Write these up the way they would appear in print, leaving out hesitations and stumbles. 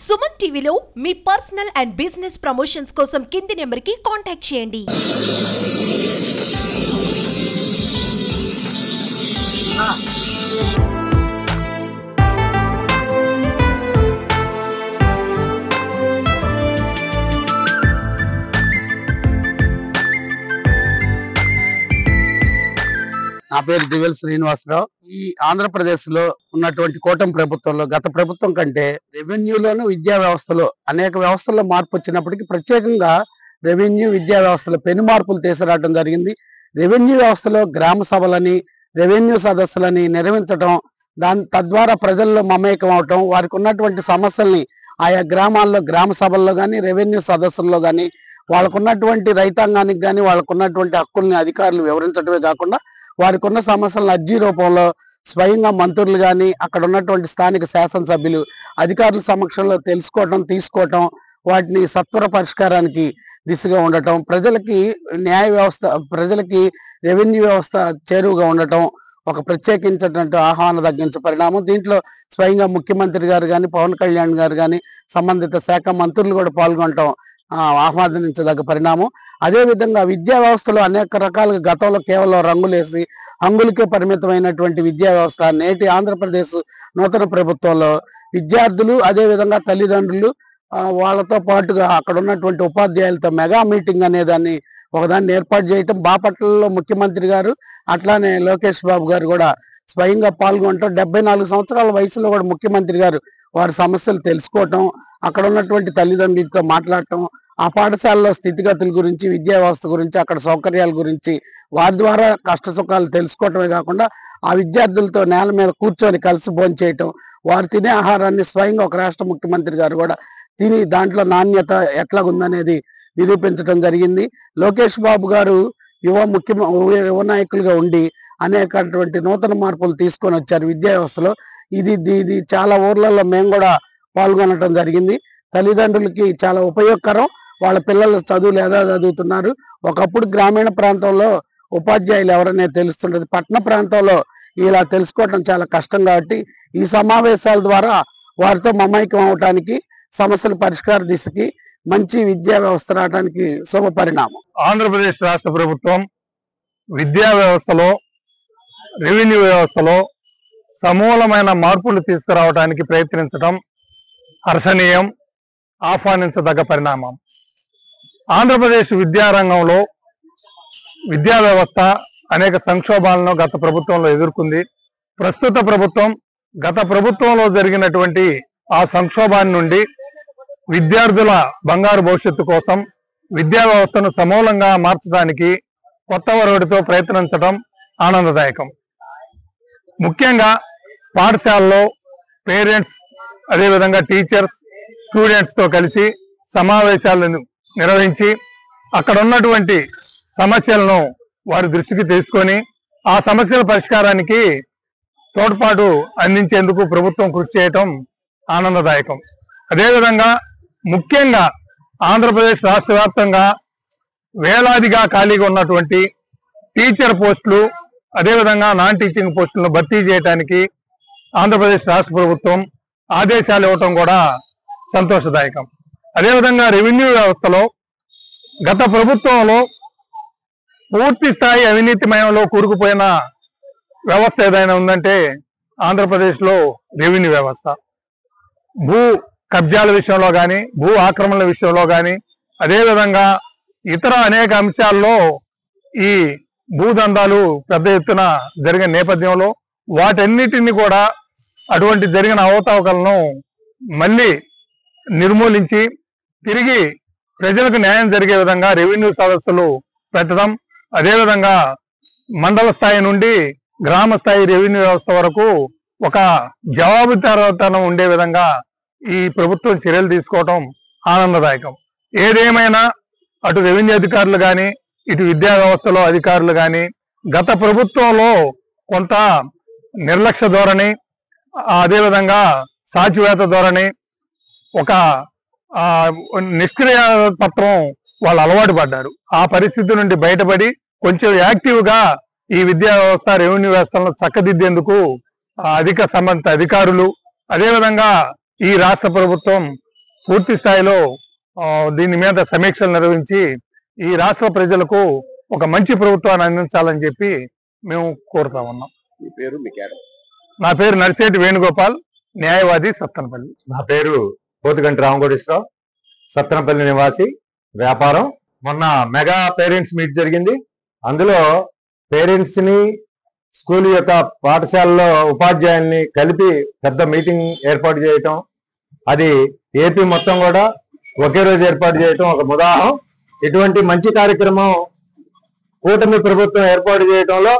సుమన్ టీవీలో మీ personal and business promotions కోసం కింది నెంబర్కి కాంటాక్ట్ చేయండి. నా పేరు దివెల్ శ్రీనివాసరావు. ఈ ఆంధ్రప్రదేశ్ లో ఉన్నటువంటి కూటమి ప్రభుత్వంలో గత ప్రభుత్వం కంటే రెవెన్యూలోను విద్యా వ్యవస్థలో అనేక వ్యవస్థల్లో మార్పు వచ్చినప్పటికీ ప్రత్యేకంగా రెవెన్యూ విద్యా వ్యవస్థలో పెను మార్పులు తీసుకురావడం జరిగింది. రెవెన్యూ వ్యవస్థలో గ్రామ సభలని రెవెన్యూ సదస్సులని నిర్వహించడం, తద్వారా ప్రజల్లో మమేకం అవటం, వారికి ఉన్నటువంటి సమస్యల్ని ఆయా గ్రామాల్లో గ్రామ సభల్లో కానీ రెవెన్యూ సదస్సుల్లో కానీ వాళ్ళకున్నటువంటి రైతాంగానికి కానీ వాళ్ళకున్నటువంటి హక్కుల్ని అధికారులు వివరించడమే కాకుండా వారికి ఉన్న సమస్యలను అర్జీ రూపంలో స్వయంగా మంత్రులు కానీ అక్కడ ఉన్నటువంటి స్థానిక శాసనసభ్యులు అధికారుల సమక్షంలో తెలుసుకోవటం, తీసుకోవటం, వాటిని సత్వర పరిష్కారానికి దిశగా ఉండటం, ప్రజలకి న్యాయ వ్యవస్థ, ప్రజలకి రెవెన్యూ వ్యవస్థ చేరువుగా ఉండటం ఒక ప్రత్యేకించినటువంటి ఆహ్వాన తగ్గించే పరిణామం. దీంట్లో స్వయంగా ముఖ్యమంత్రి గారు కానీ పవన్ కళ్యాణ్ గారు కానీ సంబంధిత శాఖ మంత్రులు కూడా పాల్గొనటం ఆహ్వానించదగ్గ పరిణామం. అదేవిధంగా విద్యా వ్యవస్థలో అనేక రకాలుగా గతంలో కేవలం రంగులేసి హంగులకే పరిమితమైనటువంటి విద్యా వ్యవస్థ నేటి ఆంధ్రప్రదేశ్ నూతన ప్రభుత్వంలో విద్యార్థులు అదేవిధంగా తల్లిదండ్రులు వాళ్ళతో పాటుగా అక్కడ ఉన్నటువంటి ఉపాధ్యాయులతో మెగా మీటింగ్ అనేదాన్ని ఒకదాన్ని ఏర్పాటు చేయటం, బాపట్లలో ముఖ్యమంత్రి గారు అట్లానే లోకేష్ బాబు గారు కూడా స్వయంగా పాల్గొనటం, 74 సంవత్సరాల వయసులో కూడా ముఖ్యమంత్రి గారు వారి సమస్యలు తెలుసుకోవటం, అక్కడ ఉన్నటువంటి తల్లిదండ్రులతో మాట్లాడటం, ఆ పాఠశాలలో స్థితిగతుల గురించి, విద్యా వ్యవస్థ గురించి, అక్కడ సౌకర్యాల గురించి వారి ద్వారా కష్ట సుఖాలు తెలుసుకోవటమే కాకుండా ఆ విద్యార్థులతో నేల మీద కూర్చొని కలిసి భోంచేయటం, వారు తినే ఆహారాన్ని స్వయంగా ఒక రాష్ట్ర ముఖ్యమంత్రి గారు కూడా తిని దాంట్లో నాణ్యత ఎట్లాగుందనేది నిరూపించడం జరిగింది. లోకేష్ బాబు గారు యువ నాయకులుగా ఉండి అనేకటువంటి నూతన మార్పులు తీసుకొని వచ్చారు విద్యా వ్యవస్థలో. ఇది చాలా ఊర్లలో మేము కూడా పాల్గొనడం జరిగింది. తల్లిదండ్రులకి చాలా ఉపయోగకరం. వాళ్ళ పిల్లలు చదువులు ఎలా చదువుతున్నారు, ఒకప్పుడు గ్రామీణ ప్రాంతంలో ఉపాధ్యాయులు ఎవరనే తెలుస్తుంటది, పట్టణ ప్రాంతంలో ఇలా తెలుసుకోవటం చాలా కష్టం. కాబట్టి ఈ సమావేశాల ద్వారా వారితో మమైకం అవటానికి, సమస్యల పరిష్కార దిశకి మంచి విద్యా వ్యవస్థ రావడానికి శుభ పరిణామం. ఆంధ్రప్రదేశ్ రాష్ట్ర ప్రభుత్వం విద్యా వ్యవస్థలో రెవెన్యూ వ్యవస్థలో సమూలమైన మార్పులు తీసుకురావడానికి ప్రయత్నించడం హర్షణీయం, ఆహ్వానించదగ్గ పరిణామం. ఆంధ్రప్రదేశ్ విద్యారంగంలో విద్యా వ్యవస్థ అనేక సంక్షోభాలను గత ప్రభుత్వంలో ఎదుర్కొంది. ప్రస్తుత ప్రభుత్వం గత ప్రభుత్వంలో జరిగినటువంటి ఆ సంక్షోభాన్ని నుండి విద్యార్థుల బంగారు భవిష్యత్తు కోసం విద్యా వ్యవస్థను సమూలంగా మార్చడానికి కొత్త ఒరవడితో ప్రయత్నించడం ఆనందదాయకం. ముఖ్యంగా పాఠశాలలో పేరెంట్స్ అదేవిధంగా టీచర్స్ స్టూడెంట్స్ తో కలిసి సమావేశాలను నిర్వహించి అక్కడ ఉన్నటువంటి సమస్యలను వారి దృష్టికి తీసుకొని ఆ సమస్యల పరిష్కారానికి తోడ్పాటు అందించేందుకు ప్రభుత్వం కృషి చేయటం ఆనందదాయకం. అదేవిధంగా ముఖ్యంగా ఆంధ్రప్రదేశ్ రాష్ట్ర వ్యాప్తంగా వేలాదిగా ఖాళీగా ఉన్నటువంటి టీచర్ పోస్టులు అదేవిధంగా నాన్ టీచింగ్ పోస్టులను భర్తీ చేయడానికి ఆంధ్రప్రదేశ్ రాష్ట్ర ప్రభుత్వం ఆదేశాలు ఇవ్వటం కూడా సంతోషదాయకం. అదేవిధంగా రెవెన్యూ వ్యవస్థలో గత ప్రభుత్వంలో పూర్తి స్థాయి అవినీతిమయంలో కూరుకుపోయిన వ్యవస్థ ఏదైనా ఉందంటే ఆంధ్రప్రదేశ్లో రెవెన్యూ వ్యవస్థ. భూ కబ్జాల విషయంలో కానీ, భూ ఆక్రమణల విషయంలో కానీ, అదేవిధంగా ఇతర అనేక అంశాల్లో ఈ భూదందాలు పెద్ద ఎత్తున జరిగిన నేపథ్యంలో వాటన్నిటిని కూడా అటువంటి జరిగిన అవకతవకలను మళ్ళీ నిర్మూలించి తిరిగి ప్రజలకు న్యాయం జరిగే విధంగా రెవెన్యూ సదస్సులు పెట్టడం, అదేవిధంగా మండల స్థాయి నుండి గ్రామ స్థాయి రెవెన్యూ వ్యవస్థ వరకు ఒక జవాబుదారీతనం ఉండే విధంగా ఈ ప్రభుత్వం చర్యలు తీసుకోవటం ఆనందదాయకం. ఏదేమైనా అటు రెవెన్యూ అధికారులు కానీ ఇటు విద్యా వ్యవస్థలో అధికారులు కానీ గత ప్రభుత్వంలో కొంత నిర్లక్ష్య ధోరణి, అదేవిధంగా సాచివేత ధోరణి, ఒక నిష్క్రియ పత్రం వాళ్ళు అలవాటు పడ్డారు. ఆ పరిస్థితి నుండి బయటపడి కొంచెం యాక్టివ్ గా ఈ విద్యా వ్యవస్థ రెవెన్యూ వ్యవస్థలను చక్కదిద్దేందుకు సంబంధిత అధికారులు అదేవిధంగా ఈ రాష్ట్ర ప్రభుత్వం పూర్తి స్థాయిలో దీని మీద సమీక్షలు నిర్వహించి ఈ రాష్ట్ర ప్రజలకు ఒక మంచి ప్రభుత్వాన్ని అందించాలని చెప్పి మేము కోరుతా ఉన్నాం. నా పేరు నర్సేటి వేణుగోపాల్, న్యాయవాది, సత్తెనపల్లి. నా పేరు పోతుగంటి రామగోడేశ్వరరావు, సత్తెనపల్లి నివాసి, వ్యాపారం. మొన్న మెగా పేరెంట్స్ మీట్ జరిగింది. అందులో పేరెంట్స్ ని, స్కూల్ యొక్క పాఠశాలలో ఉపాధ్యాయుల్ని కలిపి పెద్ద మీటింగ్ ఏర్పాటు చేయటం, అది ఏపీ మొత్తం కూడా ఒకే రోజు ఏర్పాటు చేయటం ఒక ఉదాహరణ. ఇటువంటి మంచి కార్యక్రమం కూటమి ప్రభుత్వం ఏర్పాటు చేయడంలో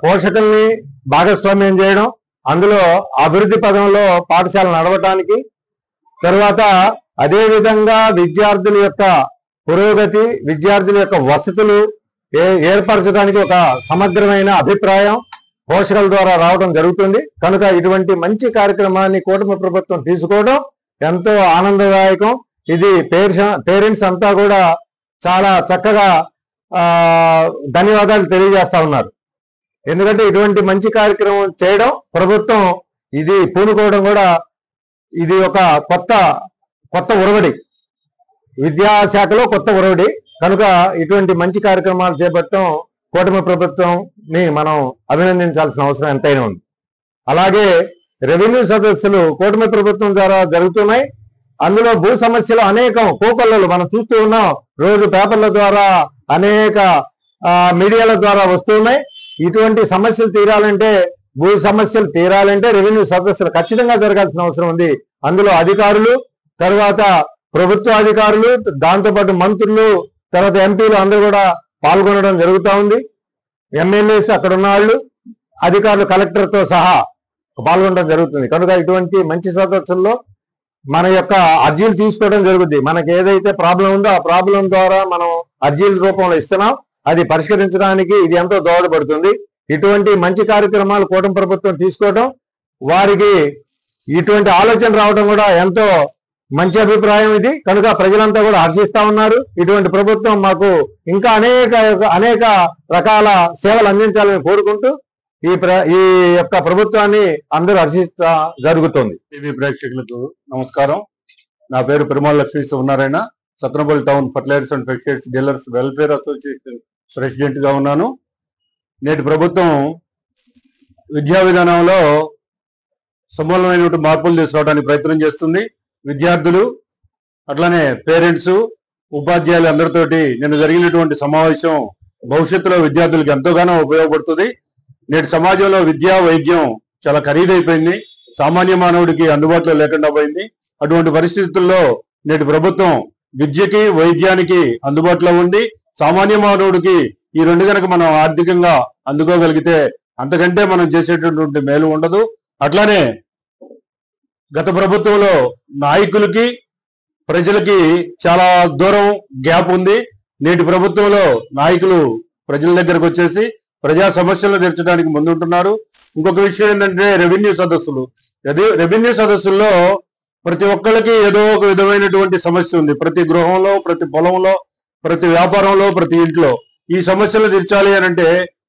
పోషకుల్ని భాగస్వామ్యం చేయడం, అందులో అభివృద్ధి పదంలో పాఠశాల నడవటానికి, తర్వాత అదే విధంగా విద్యార్థుల యొక్క పురోగతి, విద్యార్థుల యొక్క వసతులు ఏర్పరచడానికి ఒక సమగ్రమైన అభిప్రాయం పోషకుల ద్వారా రావడం జరుగుతుంది. కనుక ఇటువంటి మంచి కార్యక్రమాన్ని కూటమి ప్రభుత్వం తీసుకోవడం ఎంతో ఆనందదాయకం. ఇది పేరెంట్స్ అంతా కూడా చాలా చక్కగా ధన్యవాదాలు తెలియజేస్తా ఉన్నారు. ఎందుకంటే ఇటువంటి మంచి కార్యక్రమం చేయడం, ప్రభుత్వం ఇది పూనుకోవడం కూడా ఇది ఒక కొత్త ఒరవడి, విద్యాశాఖలో కొత్త ఒరవడి. కనుక ఇటువంటి మంచి కార్యక్రమాలు చేపట్టడం కూటమి ప్రభుత్వంని మనం అభినందించాల్సిన అవసరం ఎంతైనా ఉంది. అలాగే రెవెన్యూ సదస్సులు కూటమి ప్రభుత్వం ద్వారా జరుగుతున్నాయి. అందులో భూ సమస్యలు అనేకం కోకొల్లలు మనం చూస్తూ ఉన్నాం. రోజు పేపర్ల ద్వారా, అనేక మీడియాల ద్వారా వస్తున్నాయి. ఇటువంటి సమస్యలు తీరాలంటే, భూ సమస్యలు తీరాలంటే రెవెన్యూ సదస్సులు ఖచ్చితంగా జరగాల్సిన అవసరం ఉంది. అందులో అధికారులు, తర్వాత ప్రభుత్వ అధికారులు, దాంతోపాటు మంత్రులు, తర్వాత ఎంపీలు అందరూ కూడా పాల్గొనడం జరుగుతూ ఉంది. ఎమ్మెల్యేస్, అక్కడ ఉన్న వాళ్ళు, అధికారులు, కలెక్టర్తో సహా పాల్గొనడం జరుగుతుంది. కనుక ఇటువంటి మంచి సదస్సుల్లో మన యొక్క అర్జీలు తీసుకోవడం జరుగుతుంది. మనకి ఏదైతే ప్రాబ్లం ఉందో ఆ ప్రాబ్లం ద్వారా మనం అర్జీల రూపంలో ఇస్తున్నాం. అది పరిష్కరించడానికి ఇది ఎంతో దోహదపడుతుంది. ఇటువంటి మంచి కార్యక్రమాలు కూటమి ప్రభుత్వం తీసుకోవడం, వారికి ఇటువంటి ఆలోచన రావడం కూడా ఎంతో మంచి అభిప్రాయం ఇది. కనుక ప్రజలంతా కూడా హర్షిస్తా ఉన్నారు. ఇటువంటి ప్రభుత్వం మాకు ఇంకా అనేక రకాల సేవలు అందించాలని కోరుకుంటూ ఈ యొక్క ప్రభుత్వాన్ని అందరూ హర్షిస్తా జరుగుతుంది. టీవీ ప్రేక్షకులకు నమస్కారం. నా పేరు Perumala Lakshmi Satyanarayana, Sattenapalli town fertilisers and pesticides dealers welfare association president గా ఉన్నాను. నేటి ప్రభుత్వం విద్యా విధానంలో సమూలమైనటువంటి మార్పులు తీసుకురావడానికి ప్రయత్నం చేస్తుంది. విద్యార్థులు, అట్లానే పేరెంట్స్, ఉపాధ్యాయులు అందరితోటి నిన్న జరిగినటువంటి సమావేశం భవిష్యత్తులో విద్యార్థులకు ఎంతోగానో ఉపయోగపడుతుంది. నేటి సమాజంలో విద్యా, వైద్యం చాలా ఖరీదైపోయింది. సామాన్య మానవుడికి అందుబాటులో లేకుండా పోయింది. అటువంటి పరిస్థితుల్లో నేటి ప్రభుత్వం విద్యకి, వైద్యానికి అందుబాటులో ఉండి సామాన్య మానవుడికి ఈ రెండు కనుక మనం ఆర్థికంగా అందుకోగలిగితే అంతకంటే మనం చేసేటటువంటి మేలు ఉండదు. అట్లానే గత ప్రభుత్వంలో నాయకులకి, ప్రజలకి చాలా దూరం గ్యాప్ ఉంది. నేటి ప్రభుత్వంలో నాయకులు ప్రజల దగ్గరకు వచ్చేసి ప్రజా సమస్యలను తీర్చడానికి ముందుంటున్నారు. ఇంకొక విషయం ఏంటంటే రెవెన్యూ సదస్సులు. రెవెన్యూ సదస్సుల్లో ప్రతి ఒక్కరికి ఏదో ఒక విధమైనటువంటి సమస్య ఉంది. ప్రతి గృహంలో, ప్రతి పొలంలో, ప్రతి వ్యాపారంలో, ప్రతి ఇంట్లో ఈ సమస్యలు తీర్చాలి అని అంటే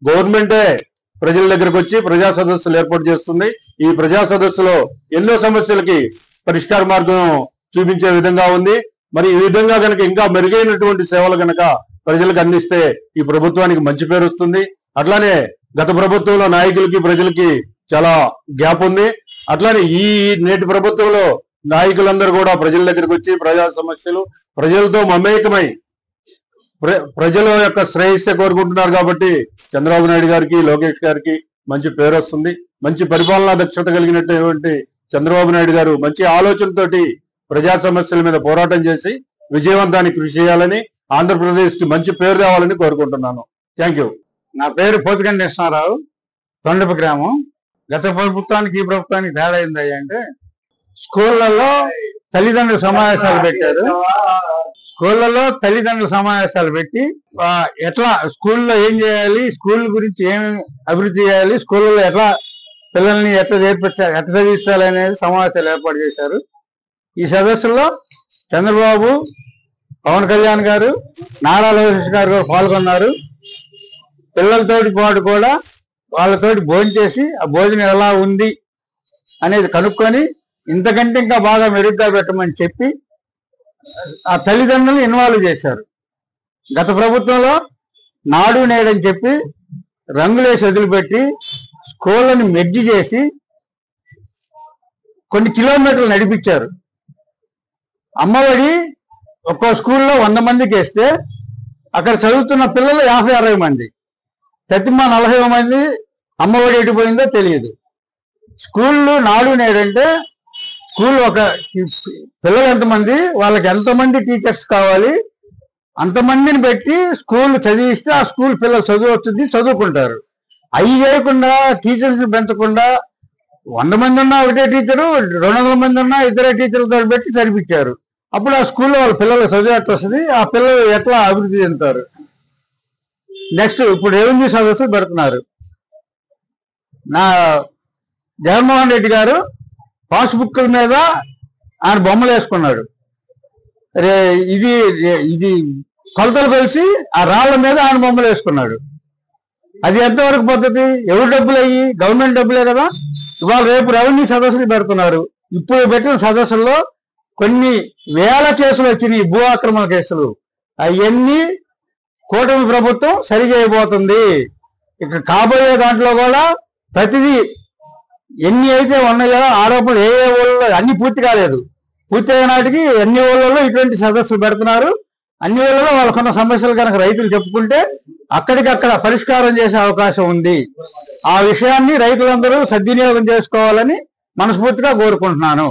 గవర్నమెంటే ప్రజల దగ్గరకు వచ్చి ప్రజా సదస్సులు ఏర్పాటు చేస్తుంది. ఈ ప్రజా సదస్సులో ఎన్నో సమస్యలకి పరిష్కార మార్గం చూపించే విధంగా ఉంది. మరి ఈ విధంగా కనుక ఇంకా మెరుగైనటువంటి సేవలు కనుక ప్రజలకు అందిస్తే ఈ ప్రభుత్వానికి మంచి పేరు వస్తుంది. అట్లానే గత ప్రభుత్వంలో నాయకులకి, ప్రజలకి చాలా గ్యాప్ ఉంది. అట్లానే ఈ నేటి ప్రభుత్వంలో నాయకులందరూ కూడా ప్రజల దగ్గరికి వచ్చి ప్రజా సమస్యలు, ప్రజలతో మమేకమై ప్రజల యొక్క శ్రేయస్సే కోరుకుంటున్నారు. కాబట్టి చంద్రబాబు నాయుడు గారికి, లోకేష్ గారికి మంచి పేరు వస్తుంది. మంచి పరిపాలనా దక్షత కలిగినటువంటి చంద్రబాబు నాయుడు గారు మంచి ఆలోచనతోటి ప్రజా సమస్యల మీద పోరాటం చేసి విజయవంతానికి కృషి చేయాలని, ఆంధ్రప్రదేశ్ కి మంచి పేరు రావాలని కోరుకుంటున్నాను. Thank you. నా పేరు పోతుగంటి కృష్ణారావు, తొండప గ్రామం. గత ప్రభుత్వానికి ఈ ప్రభుత్వానికి తేడా ఏందయ్యా అంటే, స్కూళ్లలో తల్లిదండ్రుల సమావేశాలు పెట్టారు. స్కూళ్లలో తల్లిదండ్రుల సమావేశాలు పెట్టి ఎట్లా స్కూల్లో ఏం చేయాలి, స్కూల్ గురించి ఏమి అభివృద్ధి చేయాలి, స్కూళ్ళలో ఎట్లా పిల్లల్ని ఎట్లా చదివించాలి అనేది సమావేశాలు ఏర్పాటు చేశారు. ఈ సదస్సులో చంద్రబాబు, పవన్ కళ్యాణ్ గారు, నారా లోకేష్ గారు కూడా పాల్గొన్నారు. పిల్లలతోటి పాటు కూడా వాళ్ళతోటి భోజనం చేసి ఆ భోజనం ఎలా ఉంది అనేది కనుక్కొని ఇంతకంటే ఇంకా బాగా మెరుగ్గా పెట్టమని చెప్పి ఆ తల్లిదండ్రులు ఇన్వాల్వ్ చేశారు. గత ప్రభుత్వంలో నాడు నేడని చెప్పి రంగులేసి వదిలిపెట్టి స్కూళ్ళని మెర్జి చేసి కొన్ని కిలోమీటర్లు నడిపించారు. అమ్మఒడి ఒక్కో స్కూల్లో 100 మందికి వేస్తే అక్కడ చదువుతున్న పిల్లలు 50-60 మంది, తతిమా 40 మంది. అమ్మఒడి ఎటుపోయిందో తెలియదు. స్కూళ్ళు నాడు నేడంటే స్కూల్ ఒక పిల్లలు ఎంతమంది, వాళ్ళకి ఎంతమంది టీచర్స్ కావాలి, అంతమందిని పెట్టి స్కూల్ చదివిస్తే ఆ స్కూల్ పిల్లలు చదువు వస్తుంది, చదువుకుంటారు. అవి చేయకుండా టీచర్స్ పెంచకుండా 100 మంది ఉన్నా ఒకటే టీచరు, 200 మంది ఉన్నా ఇద్దరే టీచర్లతో పెట్టి చదివించారు. అప్పుడు ఆ స్కూల్లో వాళ్ళ పిల్లలు చదువు ఎట్లా వస్తుంది, ఆ పిల్లలు ఎట్లా అభివృద్ధి చెందుతారు. నెక్స్ట్ ఇప్పుడు రెవెన్యూ సదస్సు పెడుతున్నారు. నా జగన్మోహన్ రెడ్డి గారు పాస్బుక్ల మీద ఆయన బొమ్మలు వేసుకున్నాడు. ఇది కొలతలు కలిసి ఆ రాళ్ల మీద ఆయన బొమ్మలు వేసుకున్నాడు. అది ఎంతవరకు పద్ధతి? ఎవరు డబ్బులు అయ్యి? గవర్నమెంట్ డబ్బులే కదా. ఇవాళ రేపు రెవెన్యూ సదస్సులు పెడుతున్నారు. ఇప్పుడు పెట్టిన సదస్సుల్లో కొన్ని వేల కేసులు వచ్చినాయి, భూ ఆక్రమణ కేసులు. అవన్నీ కూటమి ప్రభుత్వం సరి చేయబోతుంది. ఇక కాబోయే దాంట్లో కూడా ప్రతిదీ ఎన్ని అయితే ఉన్నాయో ఆరోపణలు ఏ ఊళ్ళో అన్ని పూర్తి కాలేదు, పూర్తి అయిన నాటికి అన్ని ఊళ్ళలో ఇటువంటి సదస్సులు పెడుతున్నారు. అన్ని ఊళ్ళలో వాళ్ళకున్న సమస్యలు కనుక రైతులు చెప్పుకుంటే అక్కడికక్కడ పరిష్కారం చేసే అవకాశం ఉంది. ఆ విషయాన్ని రైతులందరూ సద్వినియోగం చేసుకోవాలని మనస్ఫూర్తిగా కోరుకుంటున్నాను.